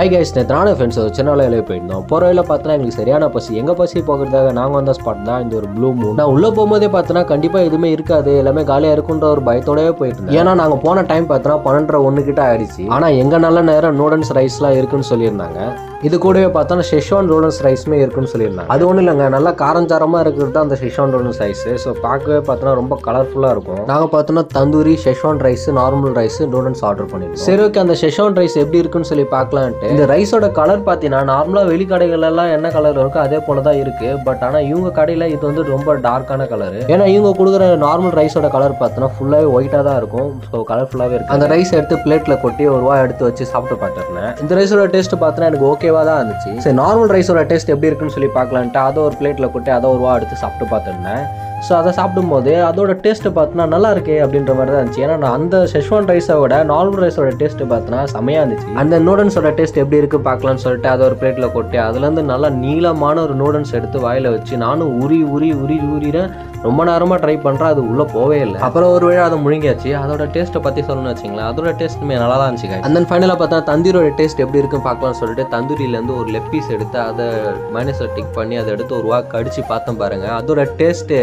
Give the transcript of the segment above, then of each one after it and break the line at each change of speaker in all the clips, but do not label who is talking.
Hi guys, நேற்று friends ஒரு சின்ன வேலையில் போயிருந்தோம். போகிற வழியில் பார்த்தோன்னா எங்களுக்கு சரியான பசி. எங்கள் பசி போகிறதாக நாங்கள் வந்த ஸ்பாட் தான் இந்த ஒரு ப்ளூ மூன். நான் உள்ளே போகும்போதே பார்த்தோன்னா கண்டிப்பாக எதுவுமே இருக்காது, எல்லாமே காலியாக இருக்குன்ற ஒரு பயத்தோடவே போயிட்டு இருந்தேன். ஏன்னா நாங்கள் போன டைம் பார்த்தோன்னா 12:01 கிட்ட ஆயிடுச்சு. ஆனால் எங்கள் நல்ல நேரம் நூடல்ஸ் ரைஸ்லாம் இருக்குன்னு சொல்லியிருந்தாங்க. இது கூடவே பார்த்தோன்னா ஷெஷ்வான் நூடல்ஸ் ரைஸுமே இருக்குன்னு சொல்லியிருந்தாங்க. அது ஒன்றும் இல்லைங்க, நல்லா காரஞ்சாரமாக இருக்கிறது தான் அந்த ஷெஷ்வான் நூடல்ஸ் ரைஸ். ஸோ பார்க்கவே பார்த்தோன்னா ரொம்ப கலர்ஃபுல்லாக இருக்கும். நாங்கள் பார்த்தோன்னா tandoori, Schezwan rice, normal rice, noodles order பண்ணியிருக்கோம். சரி, ஓகே, அந்த ஷெஷ்வான் ரைஸ் எப்படி இருக்குன்னு சொல்லி பார்க்கலான்ட்டு இந்த ரைஸோட கலர் பார்த்தீங்கன்னா நார்மலாக வெளி கடைகளெல்லாம் என்ன கலர் இருக்கோ அதே போல தான் இருக்கு. பட் ஆனால் இவங்க கடையில் இது வந்து ரொம்ப டார்க்கான கலர். ஏன்னா இவங்க கொடுக்குற நார்மல் ரைஸோட கலர் பார்த்தோன்னா ஃபுல்லாகவே ஒயிட்டாக தான் இருக்கும். ஸோ கலர்ஃபுல்லாகவே இருக்கும். அந்த ரைஸ் எடுத்து பிளேட்டில் கொட்டி ஒரு ரூபா எடுத்து வச்சு சாப்பிட்டு பார்த்துருந்தேன். இந்த ரைஸோட டேஸ்ட் பார்த்தோன்னா எனக்கு ஓகேவா தான் இருந்துச்சு. சரி, நார்மல் ரைஸோட டேஸ்ட் எப்படி இருக்குன்னு சொல்லி பார்க்கலான்ட்டு அதை ஒரு பிளேட்டில் கொட்டி அதை ஒரு ரூபா எடுத்து சாப்பிட்டு பார்த்துருந்தேன். ஸோ அதை சாப்பிடும்போது அதோட டேஸ்ட்டு பார்த்தோன்னா நல்லா இருக்கே அப்படின்ற மாதிரி தான் இருந்துச்சு. ஏன்னா நான் அந்த ஷெஷ்வான் ரைஸை விட நார்மல் ரைஸோட டேஸ்ட்டு பார்த்தோன்னா செமையாக இருந்துச்சு. அந்த நூடல்ஸோட டேஸ்ட் எப்படி இருக்குது பார்க்கலான்னு சொல்லிட்டு அதை ஒரு பிளேட்டில் கொட்டி அதுலேருந்து நல்லா நீளமான ஒரு நூடல்ஸ் எடுத்து வாயில் வச்சு நானும் உரிறேன். ரொம்ப நேரமாக ட்ரை பண்ணுறேன், அது உள்ளே போவே இல்லை. அப்புறம் ஒரு வேளை அதை முழுங்கியாச்சு. அதோட டேஸ்ட்டை பற்றி சொல்லணும்னு வச்சிங்களேன், அதோட டேஸ்ட்டுமே நல்லா தான் இருந்துச்சு. அந்த ஃபைனலாக பார்த்தா தந்தூரியோட டேஸ்ட் எப்படி இருக்குன்னு பார்க்கலாம்னு சொல்லிட்டு தந்தூரியிலேருந்து ஒரு லெக் பீஸ் எடுத்து அதை மைனஸில் டிக் பண்ணி அதை எடுத்து ஒரு ரூபா கடிச்சு பார்த்தேன் பாருங்கள். அதோட டேஸ்ட்டு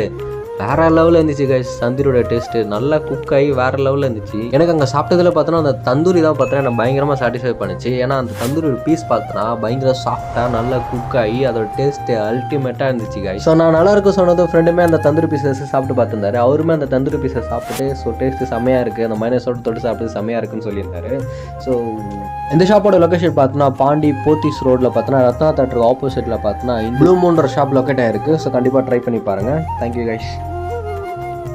வேற லெவலில் இருந்துச்சு கைஸ். தந்தூரியோட டேஸ்ட்டு நல்லா குக் ஆகி வேற லெவலில் இருந்துச்சு. எனக்கு அங்கே சாப்பிட்டதில் பார்த்தோன்னா அந்த தந்தூரி தான் பார்த்தோன்னா எனக்கு பயங்கரமாக சாட்டிஸ்ஃபை பண்ணிச்சு. ஏன்னா அந்த தந்தூரி ஒரு பீஸ் பார்த்தோன்னா பயங்கர சாஃப்டாக நல்லா குக் ஆகி அதோட டேஸ்ட்டு அல்டிமேட்டாக இருந்துச்சு கைஸ். ஸோ நான் நல்லா இருக்கும் சொன்னதும் ஃப்ரெண்டுமே அந்த தந்தூரி பீஸஸ் சாப்பிட்டு பார்த்துருந்தாரு. அவருமே அந்த தந்தூரி பீஸை சாப்பிட்டு ஸோ டேஸ்ட்டு செம்மையாக இருக்குது, அந்த மைனஸோட தொட்டு சாப்பிட்டு செம்மையாக இருக்குன்னு சொல்லியிருந்தாரு. ஸோ இந்த ஷாப்போட லொக்கேஷன் பார்த்தோன்னா பாண்டி போத்தீஸ் ரோட்டில் பார்த்தோன்னா ரத்னா தேட்டருக்கு ஆப்போசிட்டில் பார்த்தோன்னா ப்ளூ மூன்ற ஷாப் லொக்கேட் ஆயிருக்கு. ஸோ கண்டிப்பாக ட்ரை பண்ணி பாருங்கள். Thank you guys.